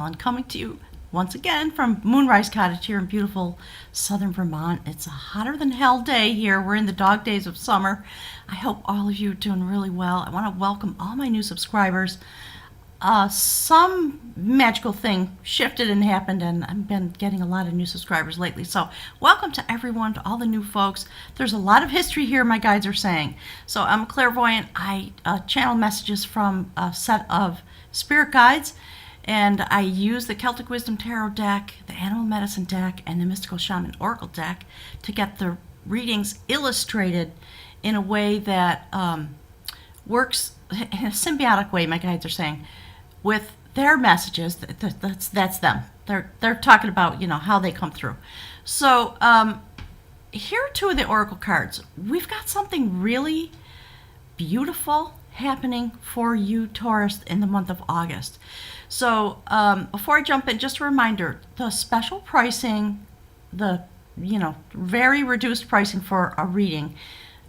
I'm coming to you once again from Moonrise Cottage here in beautiful southern Vermont. It's a hotter than hell day here. We're in the dog days of summer. I hope all of you are doing really well. I want to welcome all my new subscribers. Some magical thing shifted and happened, and I've been getting a lot of new subscribers lately. So welcome to everyone, to all the new folks. There's a lot of history here, my guides are saying. So I'm a clairvoyant. I channel messages from a set of spirit guides, and I use the Celtic Wisdom Tarot deck, the Animal Medicine deck, and the Mystical Shaman Oracle deck to get the readings illustrated in a way that works in a symbiotic way, my guides are saying, with their messages. That's them. They're talking about, how they come through. So here are two of the Oracle cards. We've got something really beautiful happening for you, Taurus, in the month of August. So before I jump in, just a reminder, the special pricing, the very reduced pricing for a reading,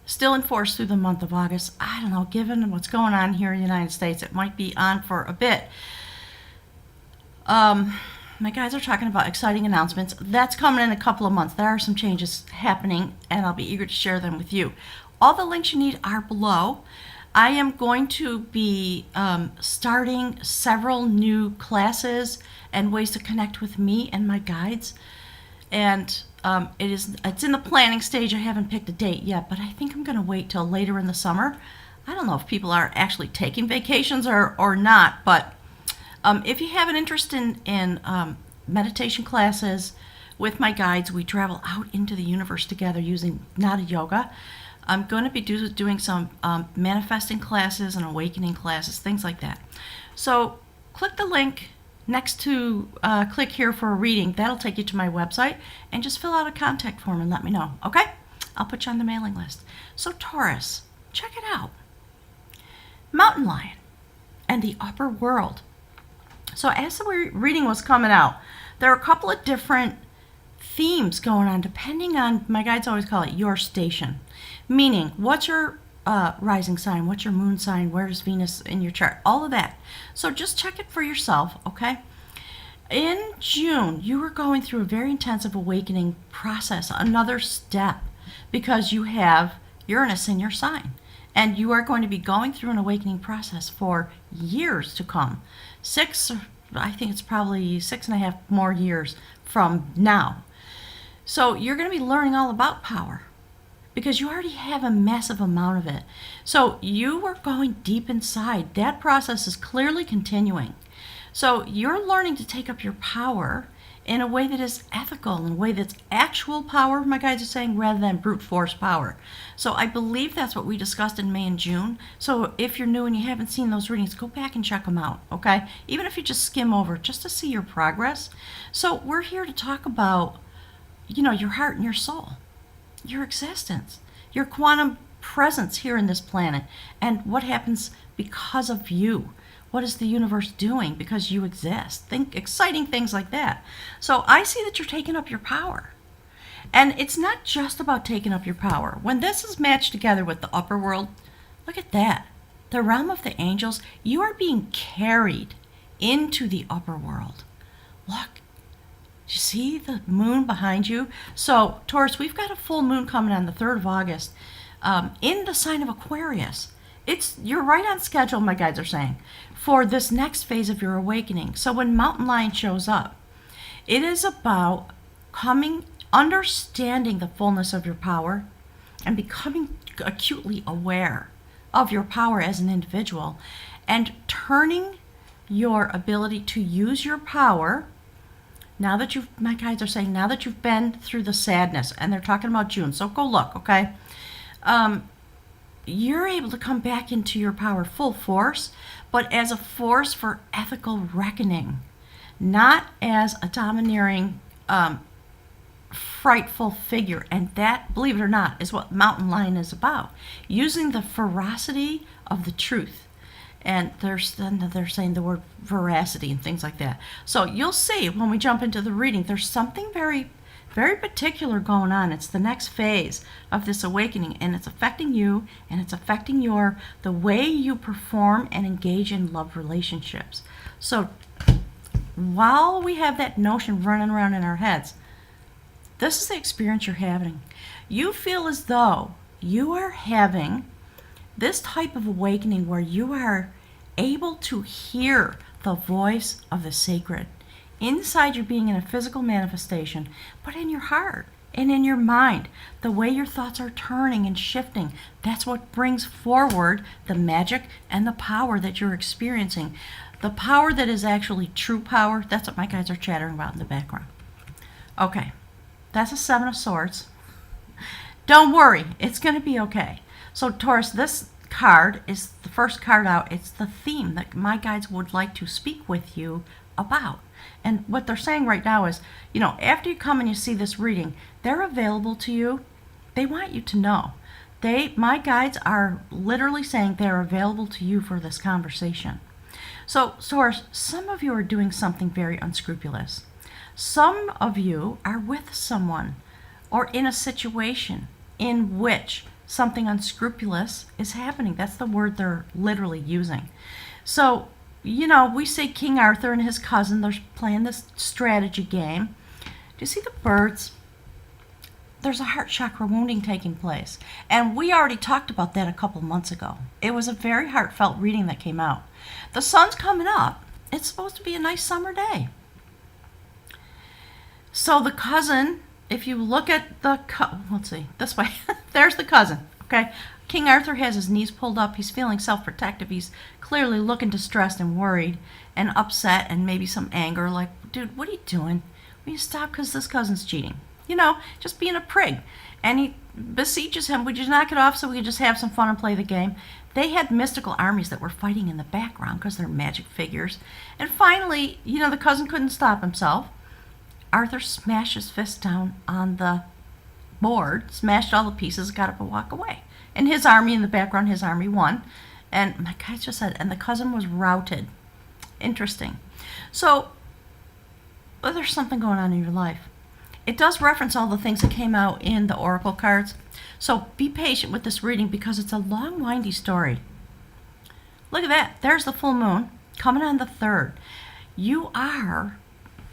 still in force through the month of August. I don't know, given what's going on here in the United States, it might be on for a bit. My guys are talking about exciting announcements. That's coming in a couple of months. There are some changes happening, and I'll be eager to share them with you. All the links you need are below. I am going to be starting several new classes and ways to connect with me and my guides. And it's in the planning stage. I haven't picked a date yet, but I think I'm going to wait till later in the summer. I don't know if people are actually taking vacations or not, but if you have an interest in meditation classes with my guides, we travel out into the universe together using Nada Yoga. I'm going to be doing some manifesting classes and awakening classes, things like that. So click the link next to click here for a reading. That'll take you to my website, and just fill out a contact form and let me know, okay? I'll put you on the mailing list. So Taurus, check it out. Mountain Lion and the Upper World. So as the reading was coming out, there are a couple of different themes going on depending on, my guides always call it your station. Meaning, what's your rising sign, what's your moon sign, where's Venus in your chart, all of that. So just check it for yourself, okay? In June, you are going through a very intensive awakening process, another step, because you have Uranus in your sign. And you are going to be going through an awakening process for years to come. I think it's probably 6.5 more years from now. So you're going to be learning all about power, because you already have a massive amount of it. So you are going deep inside. That process is clearly continuing. So you're learning to take up your power in a way that is ethical, in a way that's actual power, my guides are saying, rather than brute force power. So I believe that's what we discussed in May and June. So if you're new and you haven't seen those readings, go back and check them out, okay? Even if you just skim over, just to see your progress. So we're here to talk about, your heart and your soul, your existence, your quantum presence here in this planet, and what happens because of you. What is the universe doing because you exist? Think exciting things like that. So I see that you're taking up your power. And it's not just about taking up your power. When this is matched together with the upper world, look at that. The realm of the angels, you are being carried into the upper world. Look. You see the moon behind you? So, Taurus, we've got a full moon coming on the 3rd of August in the sign of Aquarius. You're right on schedule, my guides are saying, for this next phase of your awakening. So when Mountain Lion shows up, it is about understanding the fullness of your power and becoming acutely aware of your power as an individual, and turning your ability to use your power. Now that my guides are saying, now that you've been through the sadness, and they're talking about June, so go look, okay? You're able to come back into your power full force, but as a force for ethical reckoning, not as a domineering, frightful figure. And that, believe it or not, is what Mountain Lion is about. Using the ferocity of the truth. And they're saying the word veracity and things like that. So you'll see when we jump into the reading, there's something very, very particular going on. It's the next phase of this awakening, and it's affecting you, and it's affecting the way you perform and engage in love relationships. So while we have that notion running around in our heads, this is the experience you're having. You feel as though you are having this type of awakening where you are able to hear the voice of the sacred inside your being in a physical manifestation, but in your heart and in your mind, the way your thoughts are turning and shifting. That's what brings forward the magic and the power that you're experiencing. The power that is actually true power. That's what my guys are chattering about in the background. Okay, that's a Seven of Swords. Don't worry, it's going to be okay. So Taurus, this card is the first card out. It's the theme that my guides would like to speak with you about. And what they're saying right now is, after you come and you see this reading, they're available to you. They want you to know. My guides are literally saying they're available to you for this conversation. So, Taurus, some of you are doing something very unscrupulous. Some of you are with someone or in a situation in which something unscrupulous is happening. That's the word they're literally using. So, we say King Arthur and his cousin, they're playing this strategy game. Do you see the birds? There's a heart chakra wounding taking place. And we already talked about that a couple months ago. It was a very heartfelt reading that came out. The sun's coming up. It's supposed to be a nice summer day. So the cousin, if you look at let's see, this way. There's the cousin, okay? King Arthur has his knees pulled up. He's feeling self-protective. He's clearly looking distressed and worried and upset and maybe some anger. Like, dude, what are you doing? Will you stop because this cousin's cheating? Just being a prig. And he beseeches him, would you knock it off so we could just have some fun and play the game? They had mystical armies that were fighting in the background because they're magic figures. And finally, the cousin couldn't stop himself. Arthur smashed his fist down on the board, smashed all the pieces, got up and walked away. And his army in the background, his army won. And my guy just said, and the cousin was routed. Interesting. So, there's something going on in your life. It does reference all the things that came out in the oracle cards. So be patient with this reading because it's a long, windy story. Look at that. There's the full moon coming on the 3rd. You are,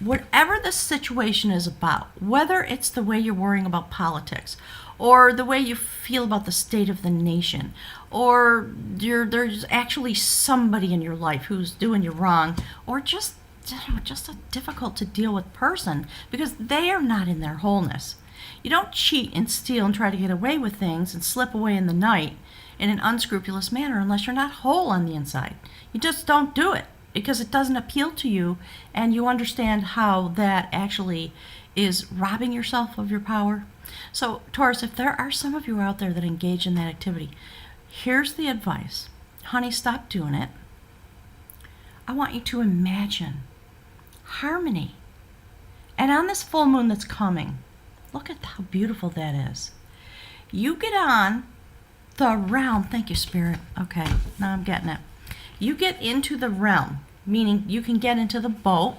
whatever the situation is about, whether it's the way you're worrying about politics or the way you feel about the state of the nation, or there's actually somebody in your life who's doing you wrong, or just a difficult to deal with person because they are not in their wholeness. You don't cheat and steal and try to get away with things and slip away in the night in an unscrupulous manner unless you're not whole on the inside. You just don't do it because it doesn't appeal to you and you understand how that actually is robbing yourself of your power. So, Taurus, if there are some of you out there that engage in that activity, here's the advice. Honey, stop doing it. I want you to imagine harmony. And on this full moon that's coming, look at how beautiful that is. You get on the realm. Thank you, Spirit. Okay, now I'm getting it. You get into the realm, meaning you can get into the boat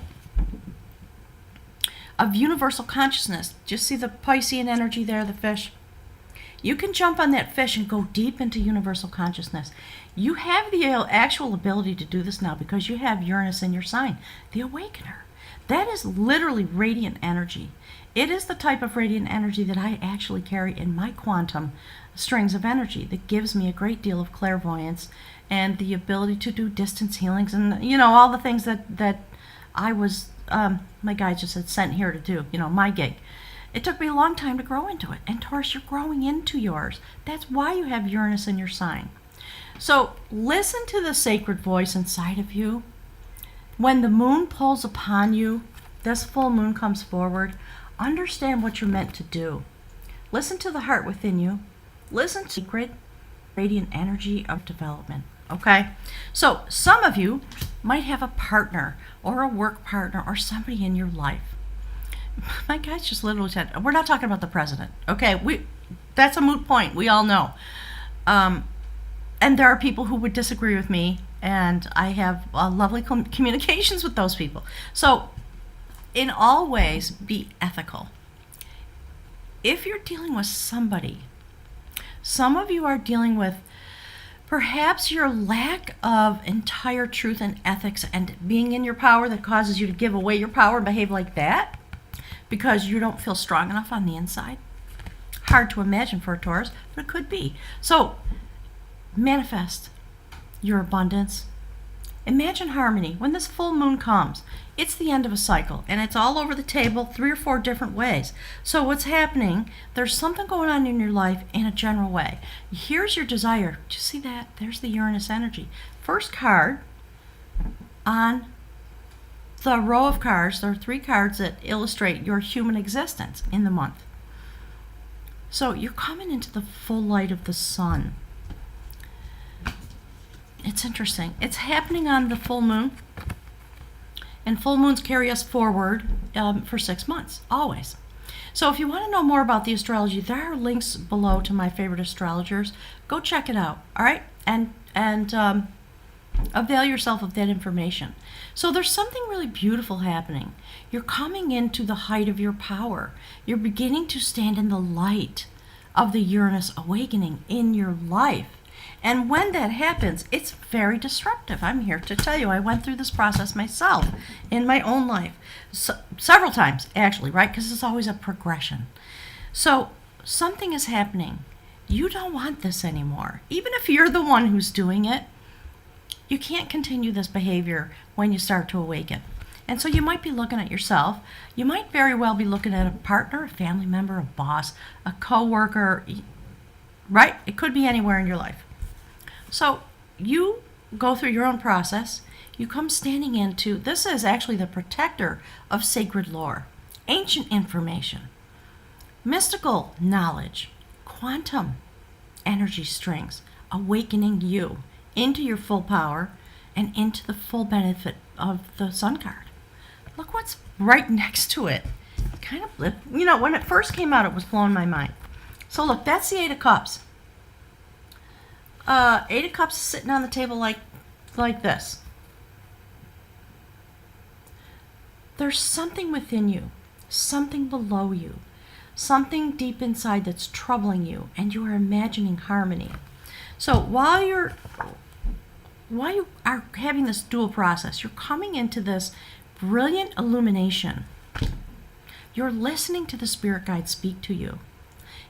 of universal consciousness. Just see the Piscean energy there, the fish? You can jump on that fish and go deep into universal consciousness. You have the actual ability to do this now because you have Uranus in your sign, the Awakener. That is literally radiant energy. It is the type of radiant energy that I actually carry in my quantum strings of energy that gives me a great deal of clairvoyance and the ability to do distance healings and, all the things that I was, my guide just said, sent here to do, my gig. It took me a long time to grow into it. And Taurus, you're growing into yours. That's why you have Uranus in your sign. So listen to the sacred voice inside of you. When the moon pulls upon you, this full moon comes forward, understand what you're meant to do. Listen to the heart within you. Listen to sacred, radiant energy of development. Okay? So some of you might have a partner or a work partner or somebody in your life. My guys just literally said, we're not talking about the president. Okay? That's a moot point. We all know. And there are people who would disagree with me, and I have lovely communications with those people. So, in all ways, be ethical. If you're dealing with somebody, some of you are dealing with Perhaps your lack of entire truth and ethics and being in your power that causes you to give away your power and behave like that because you don't feel strong enough on the inside. Hard to imagine for a Taurus, but it could be. So manifest your abundance. Imagine harmony. When this full moon comes, it's the end of a cycle, and it's all over the table 3 or 4 different ways. So what's happening, there's something going on in your life in a general way. Here's your desire. Do you see that? There's the Uranus energy. First card on the row of cards, there are 3 cards that illustrate your human existence in the month. So you're coming into the full light of the sun. It's interesting. It's happening on the full moon. And full moons carry us forward for 6 months, always. So if you want to know more about the astrology, there are links below to my favorite astrologers. Go check it out, all right? And avail yourself of that information. So there's something really beautiful happening. You're coming into the height of your power. You're beginning to stand in the light of the Uranus awakening in your life. And when that happens, it's very disruptive. I'm here to tell you, I went through this process myself in my own life. Several times, actually, right? Because it's always a progression. So something is happening. You don't want this anymore. Even if you're the one who's doing it, you can't continue this behavior when you start to awaken. And so you might be looking at yourself. You might very well be looking at a partner, a family member, a boss, a coworker, right? It could be anywhere in your life. So you go through your own process. You come standing into, this is actually the protector of sacred lore, ancient information, mystical knowledge, quantum energy strings, awakening you into your full power and into the full benefit of the sun card. Look what's right next to it. Kind of, you know, when it first came out, it was blowing my mind. So look, that's the 8 of Cups. 8 of Cups is sitting on the table like this. There's something within you, something below you, something deep inside that's troubling you, and you are imagining harmony. So while you are having this dual process, you're coming into this brilliant illumination. You're listening to the spirit guide speak to you,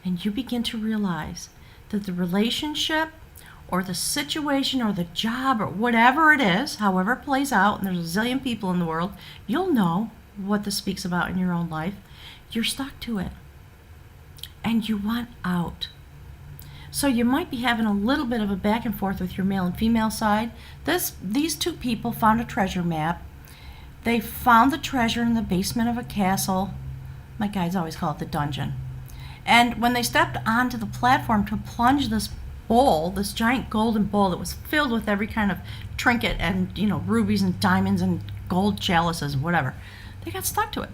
and you begin to realize that the relationship or the situation or the job or whatever it is, however it plays out, and there's a zillion people in the world, you'll know what this speaks about in your own life. You're stuck to it, and you want out. So you might be having a little bit of a back and forth with your male and female side. These 2 people found a treasure map. They found the treasure in the basement of a castle. My guides always call it the dungeon. And when they stepped onto the platform to plunge this bowl, this giant golden bowl that was filled with every kind of trinket and, you know, rubies and diamonds and gold chalices and whatever, they got stuck to it.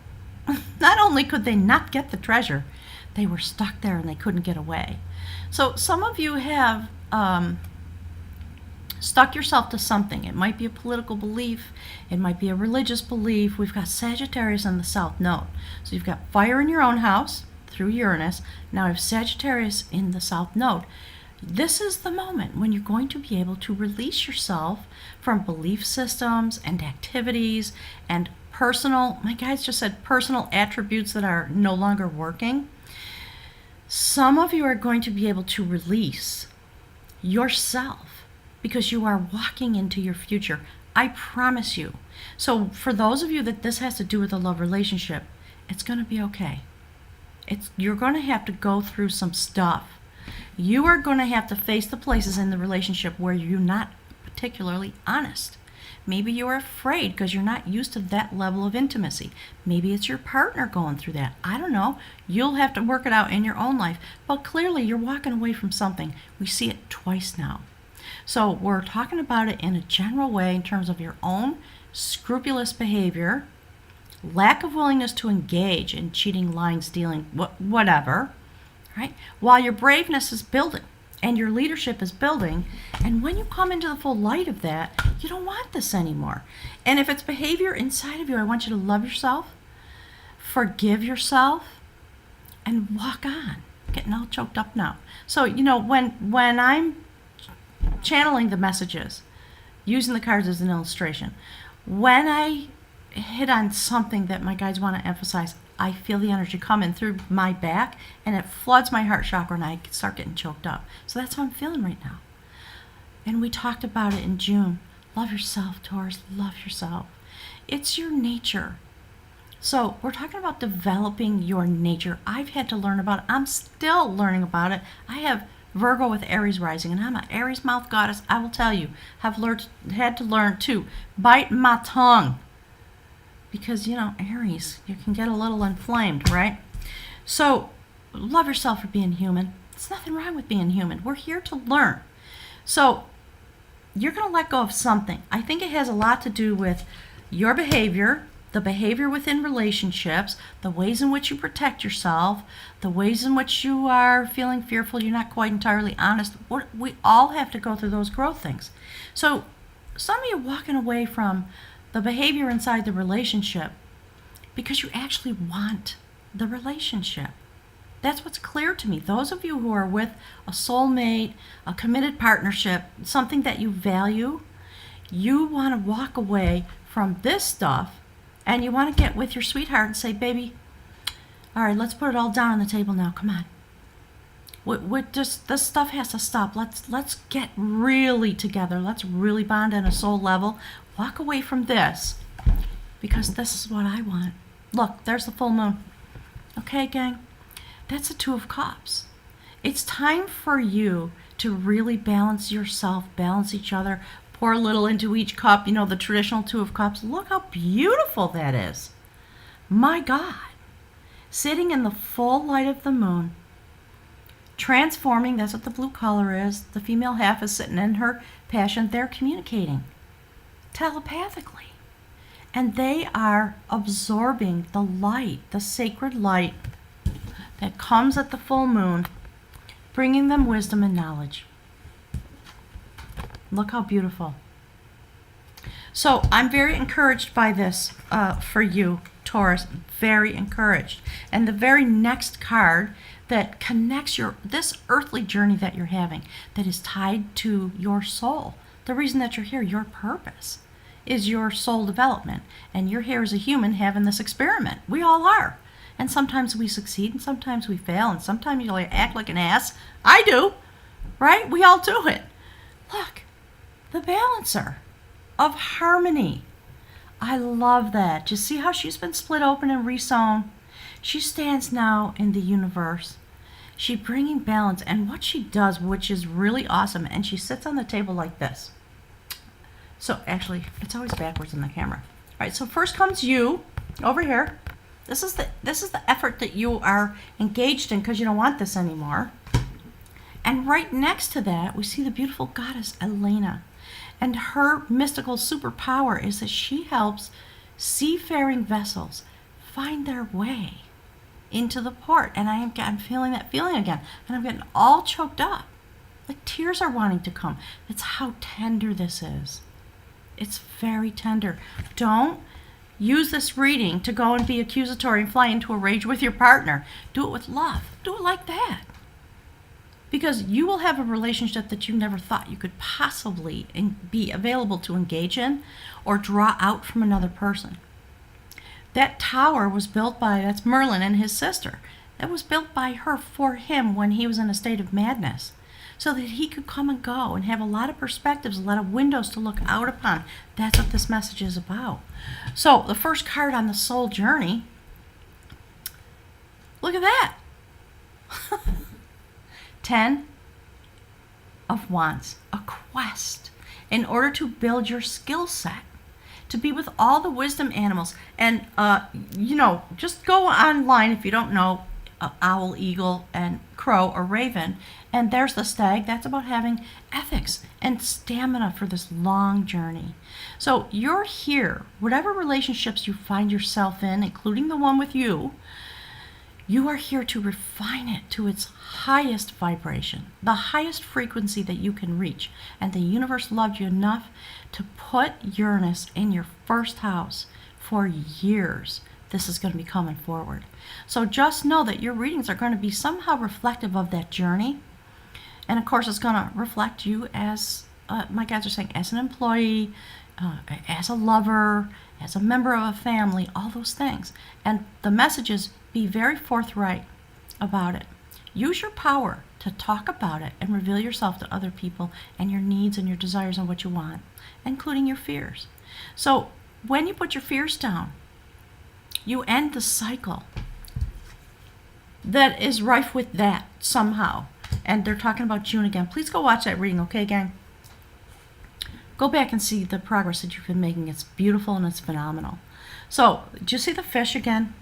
Not only could they not get the treasure, they were stuck there and they couldn't get away. So some of you have stuck yourself to something. It might be a political belief. It might be a religious belief. We've got Sagittarius in the South Node. So you've got fire in your own house through Uranus. Now I have Sagittarius in the South Node. This is the moment when you're going to be able to release yourself from belief systems and activities and personal, my guides just said personal attributes that are no longer working. Some of you are going to be able to release yourself because you are walking into your future. I promise you. So for those of you that this has to do with a love relationship, it's going to be okay. You're going to have to go through some stuff. You are going to have to face the places in the relationship where you're not particularly honest. Maybe you're afraid because you're not used to that level of intimacy. Maybe it's your partner going through that. I don't know. You'll have to work it out in your own life. But clearly you're walking away from something. We see it twice now. So we're talking about it in a general way in terms of your own scrupulous behavior, lack of willingness to engage in cheating, lying, stealing, whatever, right? While your braveness is building and your leadership is building, and when you come into the full light of that, you don't want this anymore. And if it's behavior inside of you, I want you to love yourself, forgive yourself, and walk on. Getting all choked up now. So, you know, when I'm channeling the messages, using the cards as an illustration. When I hit on something that my guides want to emphasize, I feel the energy coming through my back, and it floods my heart chakra, and I start getting choked up. So that's how I'm feeling right now. And we talked about it in June. Love yourself, Taurus. Love yourself. It's your nature. So we're talking about developing your nature. I've had to learn about it. I'm still learning about it. I have Virgo with Aries rising, and I'm an Aries mouth goddess. I will tell you, have had to learn to bite my tongue. Because, Aries, you can get a little inflamed, right? So love yourself for being human. There's nothing wrong with being human. We're here to learn. So you're going to let go of something. I think it has a lot to do with your behavior, the behavior within relationships, the ways in which you protect yourself, the ways in which you are feeling fearful, you're not quite entirely honest. We all have to go through those growth things. So some of you are walking away from the behavior inside the relationship because you actually want the relationship. That's what's clear to me. Those of you who are with a soulmate, a committed partnership, something that you value, you want to walk away from this stuff, and you want to get with your sweetheart and say, baby, all right, let's put it all down on the table now. Come on. This stuff has to stop. Let's get really together. Let's really bond on a soul level. Walk away from this, because this is what I want. Look, there's the full moon. Okay, gang? That's the Two of Cups. It's time for you to really balance yourself, balance each other, pour a little into each cup, the traditional Two of Cups. Look how beautiful that is. My God. Sitting in the full light of the moon, transforming, that's what the blue color is. The female half is sitting in her passion. They're communicating telepathically. And they are absorbing the light, the sacred light that comes at the full moon, bringing them wisdom and knowledge. Look how beautiful. So I'm very encouraged by this for you, Taurus. Very encouraged. And the very next card that connects this earthly journey that you're having, that is tied to your soul. The reason that you're here, your purpose, is your soul development. And you're here as a human having this experiment. We all are. And sometimes we succeed, and sometimes we fail, and sometimes you act like an ass. I do, right? We all do it. Look, the balancer of harmony. I love that. You see how she's been split open and resewn? She stands now in the universe. She's bringing balance, and what she does, which is really awesome, and she sits on the table like this. So actually, it's always backwards in the camera. All right, so first comes you over here. This is the effort that you are engaged in because you don't want this anymore. And right next to that, we see the beautiful goddess Elena. And her mystical superpower is that she helps seafaring vessels find their way into the port. And I'm feeling that feeling again. And I'm getting all choked up. Like tears are wanting to come. That's how tender this is. It's very tender. Don't use this reading to go and be accusatory and fly into a rage with your partner. Do it with love. Do it like that. Because you will have a relationship that you never thought you could possibly be available to engage in or draw out from another person. That tower was built that's Merlin and his sister. That was built by her for him when he was in a state of madness, so that he could come and go and have a lot of perspectives, a lot of windows to look out upon. That's what this message is about. So the first card on the soul journey, look at that. 10 of Wands, a quest in order to build your skill set, to be with all the wisdom animals. And, just go online if you don't know owl, eagle, and crow or raven. And there's the stag. That's about having ethics and stamina for this long journey. So you're here, whatever relationships you find yourself in, including the one with you are here to refine it to its highest vibration, the highest frequency that you can reach. And the universe loved you enough to put Uranus in your first house for years. This is going to be coming forward. So just know that your readings are going to be somehow reflective of that journey. And of course, it's going to reflect you as, my guides are saying, as an employee, as a lover, as a member of a family, all those things. And the message is, be very forthright about it. Use your power to talk about it and reveal yourself to other people and your needs and your desires and what you want, including your fears. So when you put your fears down, you end the cycle that is rife with that somehow. And they're talking about June again. Please go watch that reading, okay, gang? Go back and see the progress that you've been making. It's beautiful and it's phenomenal. So, do you see the fish again?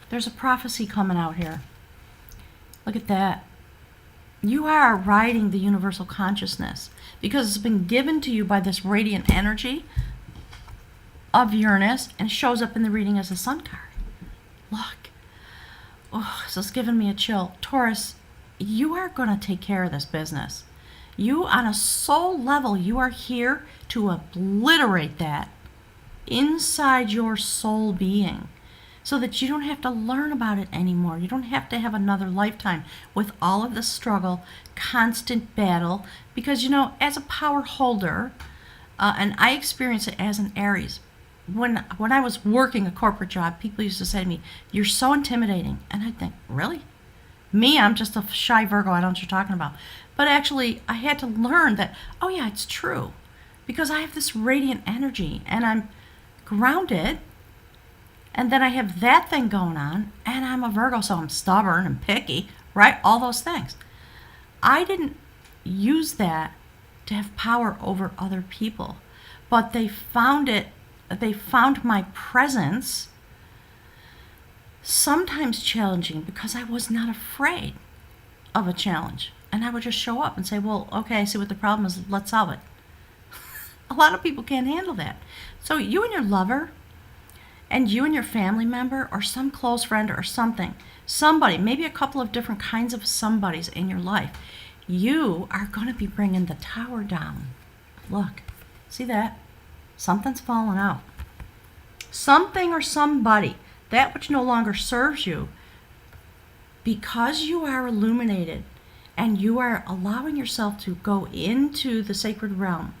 There's a prophecy coming out here. Look at that. You are riding the universal consciousness because it's been given to you by this radiant energy of Uranus, and it shows up in the reading as a sun card. Look. Oh, this is giving me a chill. Taurus, you are going to take care of this business. You, on a soul level, you are here to obliterate that inside your soul being so that you don't have to learn about it anymore. You don't have to have another lifetime with all of the struggle, constant battle, because, you know, as a power holder, and I experience it as an Aries, when I was working a corporate job, people used to say to me, "You're so intimidating." And I'd think, really? Me, I'm just a shy Virgo. I don't know what you're talking about. But actually, I had to learn that, oh yeah, it's true. Because I have this radiant energy and I'm grounded. And then I have that thing going on. And I'm a Virgo, so I'm stubborn and picky, right? All those things. I didn't use that to have power over other people. But they found my presence sometimes challenging because I was not afraid of a challenge. And I would just show up and say, well, okay, I see what the problem is. Let's solve it. A lot of people can't handle that. So you and your lover and you and your family member or some close friend or somebody, maybe a couple of different kinds of somebodies in your life, you are going to be bringing the tower down. Look, see that? Something's falling out. Something or somebody, that which no longer serves you, because you are illuminated and you are allowing yourself to go into the sacred realm,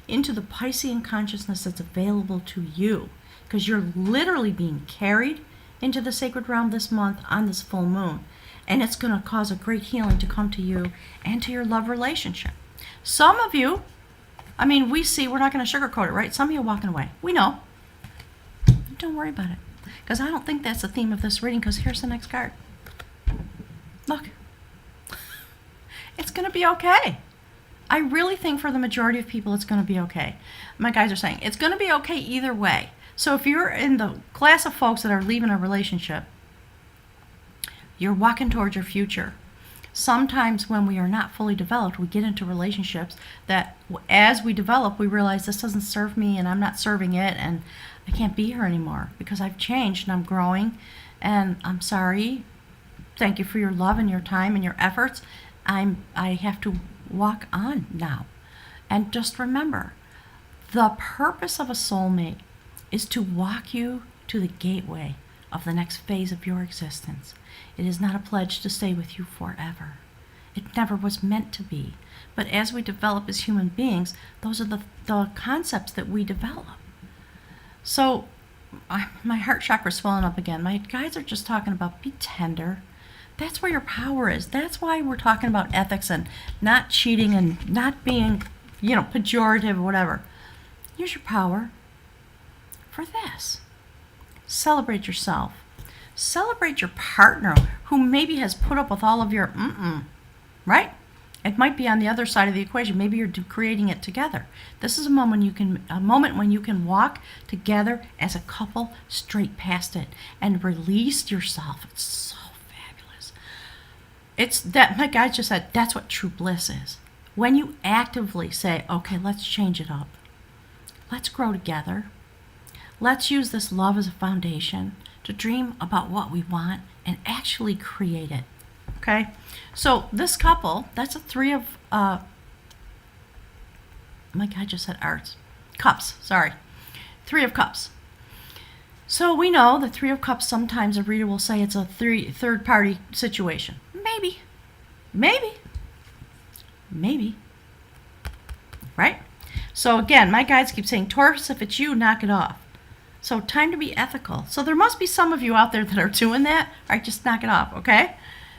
into the Piscean consciousness that's available to you, because you're literally being carried into the sacred realm this month on this full moon, and it's going to cause a great healing to come to you and to your love relationship. Some of you, I mean, we see, we're not going to sugarcoat it, right? Some of you are walking away. We know. Don't worry about it, because I don't think that's the theme of this reading, because here's the next card. Look. It's going to be okay. I really think for the majority of people it's going to be okay. My guys are saying it's going to be okay either way. So if you're in the class of folks that are leaving a relationship, you're walking towards your future. Sometimes when we are not fully developed, we get into relationships that as we develop, we realize this doesn't serve me and I'm not serving it and I can't be here anymore because I've changed and I'm growing and I'm sorry. Thank you for your love and your time and your efforts. I have to walk on now. And just remember, the purpose of a soulmate is to walk you to the gateway of the next phase of your existence. It is not a pledge to stay with you forever. It never was meant to be. But as we develop as human beings, those are the concepts that we develop. So my heart chakra is swelling up again. My guides are just talking about be tender. That's where your power is. That's why we're talking about ethics and not cheating and not being, pejorative or whatever. Use your power for this. Celebrate yourself. Celebrate your partner who maybe has put up with all of your right? It might be on the other side of the equation. Maybe you're creating it together. This is a moment when you can walk together as a couple straight past it and release yourself. It's so fabulous. It's that my guide just said that's what true bliss is. When you actively say, okay, let's change it up. Let's grow together. Let's use this love as a foundation to dream about what we want and actually create it. Okay? So this couple, that's a three of, my guy just said arts. Cups, sorry. Three of Cups. So we know the Three of Cups, sometimes a reader will say it's a third party situation. Maybe. Maybe. Right? So again, my guides keep saying, Taurus, if it's you, knock it off. So time to be ethical. So there must be some of you out there that are doing that. All right, just knock it off, okay?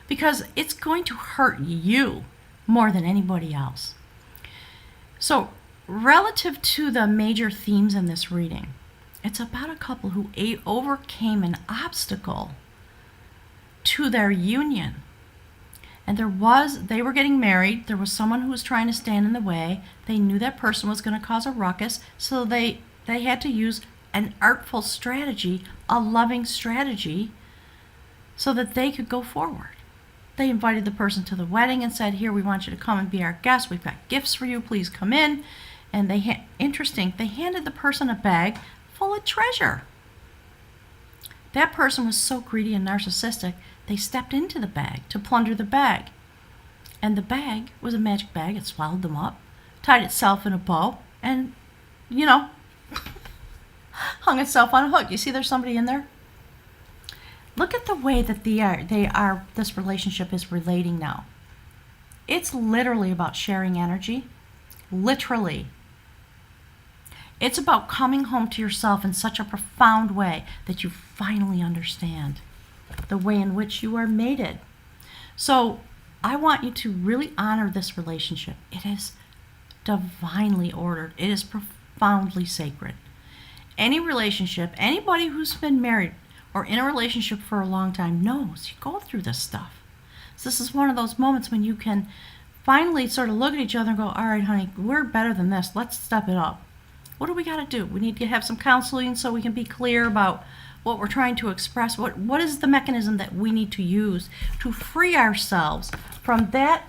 Because it's going to hurt you more than anybody else. So relative to the major themes in this reading, it's about a couple who overcame an obstacle to their union. And they were getting married. There was someone who was trying to stand in the way. They knew that person was going to cause a ruckus, so they had to use an artful strategy, a loving strategy, so that they could go forward. They invited the person to the wedding and said, here, we want you to come and be our guest. We've got gifts for you. Please come in. And they handed the person a bag full of treasure. That person was so greedy and narcissistic, they stepped into the bag to plunder the bag. And the bag was a magic bag. It swallowed them up, tied itself in a bow, and, hung itself on a hook. You see there's somebody in there? Look at the way that this relationship is relating now. It's literally about sharing energy. Literally. It's about coming home to yourself in such a profound way that you finally understand the way in which you are mated. So I want you to really honor this relationship. It is divinely ordered. It is profoundly sacred. Any relationship, anybody who's been married or in a relationship for a long time knows you go through this stuff. So this is one of those moments when you can finally sort of look at each other and go, all right, honey, we're better than this. Let's step it up. What do we got to do? We need to have some counseling so we can be clear about what we're trying to express. What is the mechanism that we need to use to free ourselves from that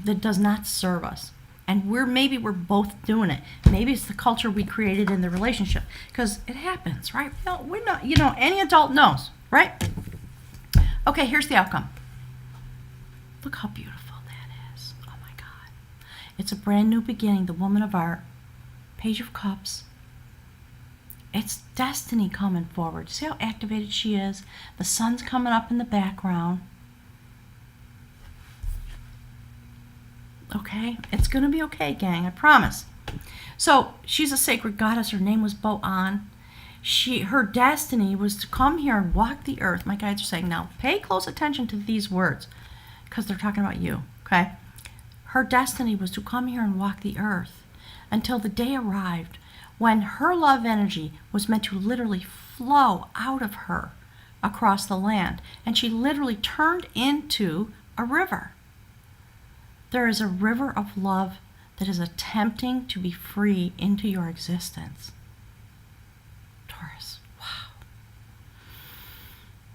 does not serve us? And maybe we're both doing it. Maybe it's the culture we created in the relationship, because it happens, right? We're not, any adult knows, right? Okay, here's the outcome. Look how beautiful that is. Oh my God. It's a brand new beginning. The woman of art, Page of Cups. It's destiny coming forward. See how activated she is? The sun's coming up in the background. Okay? It's going to be okay, gang. I promise. So, she's a sacred goddess. Her name was Bo-An. Her destiny was to come here and walk the earth. My guides are saying, now, pay close attention to these words, because they're talking about you, okay? Her destiny was to come here and walk the earth until the day arrived when her love energy was meant to literally flow out of her across the land. And she literally turned into a river. There is a river of love that is attempting to be free into your existence. Taurus,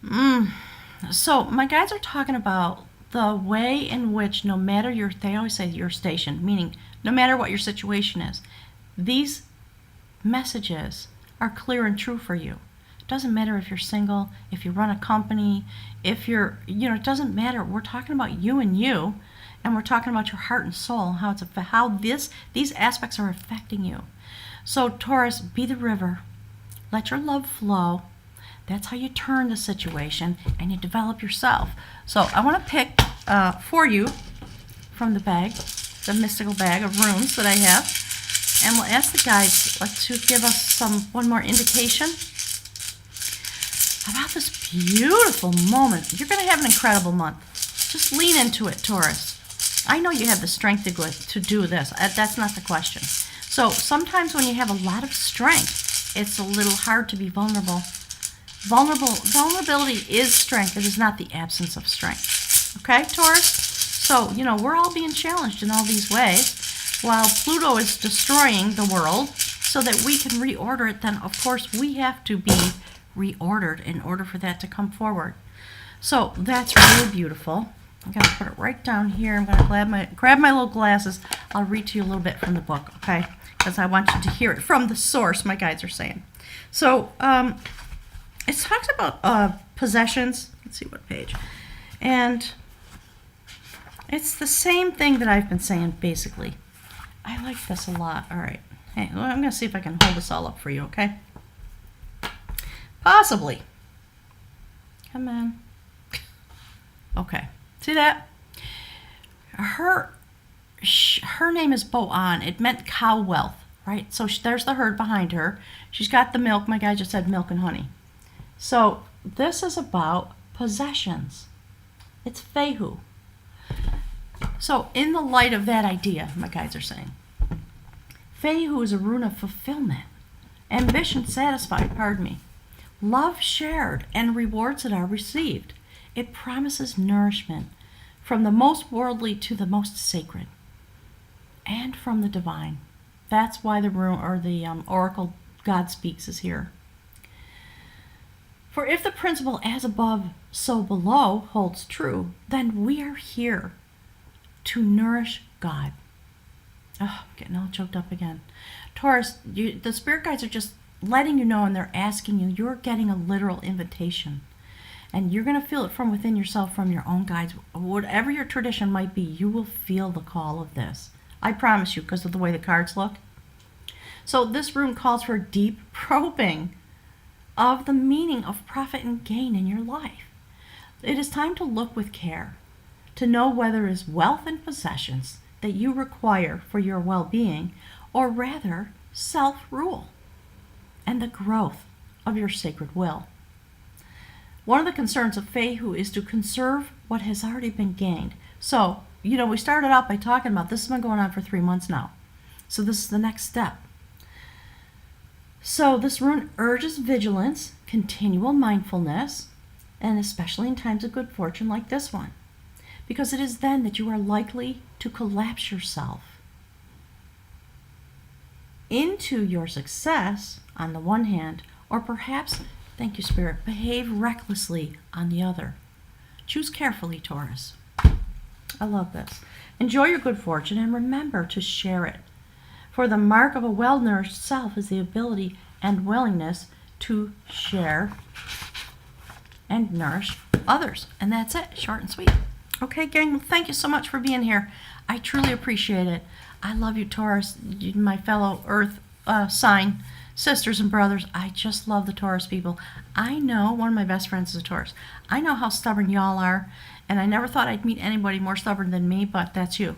wow. So my guides are talking about the way in which no matter they always say your station, meaning no matter what your situation is, these messages are clear and true for you. It doesn't matter if you're single, if you run a company, if you're, it doesn't matter. We're talking about you, and we're talking about your heart and soul, how these aspects are affecting you. So Taurus, be the river. Let your love flow. That's how you turn the situation and you develop yourself. So I want to pick for you from the bag, the mystical bag of runes that I have. And we'll ask the guides to give us one more indication about this beautiful moment. You're going to have an incredible month. Just lean into it, Taurus. I know you have the strength to do this. That's not the question. So sometimes when you have a lot of strength, it's a little hard to be vulnerable. Vulnerability is strength. It is not the absence of strength. Okay, Taurus? So, we're all being challenged in all these ways. While Pluto is destroying the world so that we can reorder it, then of course we have to be reordered in order for that to come forward. So that's really beautiful. I'm going to put it right down here. I'm going to grab my little glasses. I'll read to you a little bit from the book, okay? Because I want you to hear it from the source, my guides are saying. So it talks about possessions. Let's see what page. And it's the same thing that I've been saying, basically. I like this a lot. All right. Hey, well, I'm going to see if I can hold this all up for you, okay? Possibly. Come on. Okay. See that? her name is Boan. It meant cow wealth, right? So there's the herd behind her. She's got the milk. My guy just said milk and honey. So this is about possessions. It's Fehu. So in the light of that idea, my guides are saying, Fehu is a rune of fulfillment, ambition satisfied, love shared, and rewards that are received. It promises nourishment from the most worldly to the most sacred, and from the divine. That's why the rune or the oracle God speaks is here. For if the principle as above, so below holds true, then we are here to nourish God. Oh, I'm getting all choked up again. Taurus, the spirit guides are just letting you know, and they're asking you, you're getting a literal invitation. And you're going to feel it from within yourself, from your own guides. Whatever your tradition might be, you will feel the call of this. I promise you, because of the way the cards look. So this rune calls for deep probing of the meaning of profit and gain in your life. It is time to look with care, to know whether it is wealth and possessions that you require for your well-being, or rather self-rule and the growth of your sacred will. One of the concerns of Fehu is to conserve what has already been gained. So, we started out by talking about this has been going on for 3 months now. So this is the next step. So this rune urges vigilance, continual mindfulness, and especially in times of good fortune like this one, because it is then that you are likely to collapse yourself into your success on the one hand, or perhaps, thank you, Spirit, behave recklessly on the other. Choose carefully, Taurus. I love this. Enjoy your good fortune and remember to share it. For the mark of a well-nourished self is the ability and willingness to share and nourish others. And that's it, short and sweet. Okay, gang, well, thank you so much for being here. I truly appreciate it. I love you, Taurus, my fellow Earth sign sisters and brothers. I just love the Taurus people. I know one of my best friends is a Taurus. I know how stubborn y'all are, and I never thought I'd meet anybody more stubborn than me, but that's you.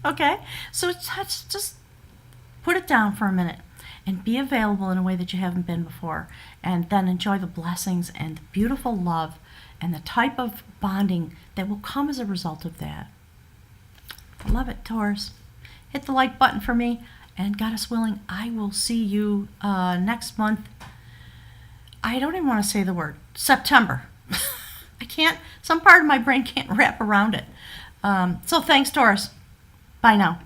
Okay? So just put it down for a minute and be available in a way that you haven't been before, and then enjoy the blessings and the beautiful love and the type of bonding that will come as a result of that. I love it, Taurus. Hit the like button for me, and Goddess willing, I will see you next month. I don't even want to say the word September. I can't, some part of my brain can't wrap around it. So thanks, Taurus. Bye now.